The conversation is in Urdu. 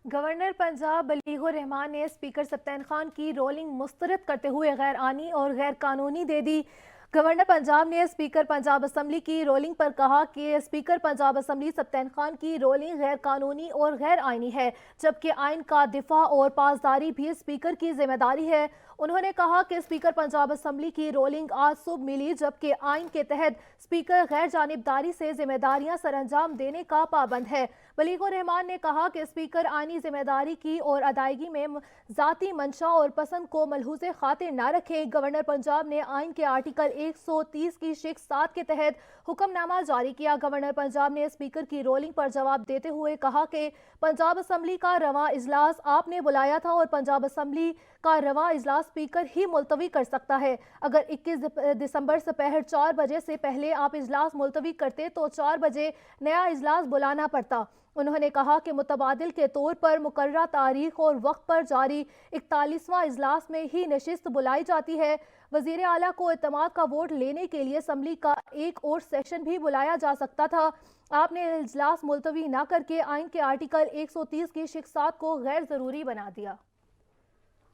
گورنر پنجاب بلیغ الرحمان نے اسپیکر سبطین خان کی رولنگ مسترد کرتے ہوئے غیر آئینی اور غیر قانونی دے دی۔ گورنر پنجاب نے اسپیکر پنجاب اسمبلی کی رولنگ پر کہا کہ اسپیکر پنجاب اسمبلی سبطین خان کی رولنگ غیر قانونی اور غیر آئینی ہے، جبکہ آئین کا دفاع اور پاسداری بھی اسپیکر کی ذمہ داری ہے۔ انہوں نے کہا کہ اسپیکر پنجاب اسمبلی کی رولنگ آج صبح ملی، جبکہ آئین کے تحت اسپیکر غیر جانبداری سے ذمہ داریاں سر انجام دینے کا پابند ہے۔ بلیغ الرحمان نے کہا کہ اسپیکر آئینی ذمہ داری کی اور ادائیگی میں ذاتی منشا اور پسند کو ملحوظ خاطر نہ رکھے۔ گورنر پنجاب نے آئین کے آرٹیکل 130 کی شق 7 کے تحت حکم نامہ جاری کیا۔ گورنر پنجاب نے اسپیکر کی رولنگ پر جواب دیتے ہوئے کہا کہ پنجاب اسمبلی کا رواں اجلاس آپ نے بلایا تھا اور پنجاب اسمبلی کا رواں اجلاس اسپیکر ہی ملتوی کر سکتا ہے۔ اگر 21 دسمبر دوپہر 4 بجے سے پہلے آپ اجلاس ملتوی کرتے تو 4 بجے نیا اجلاس بلانا پڑتا۔ انہوں نے کہا کہ متبادل کے طور پر مقررہ تاریخ اور وقت پر جاری 41واں اجلاس میں ہی نشست بلائی جاتی ہے۔ وزیر اعلیٰ کو اعتماد کا ووٹ لینے کے لیے اسمبلی کا ایک اور سیشن بھی بلایا جا سکتا تھا۔ آپ نے اجلاس ملتوی نہ کر کے آئین کے آرٹیکل 130 کی شق 7 کو غیر ضروری بنا دیا۔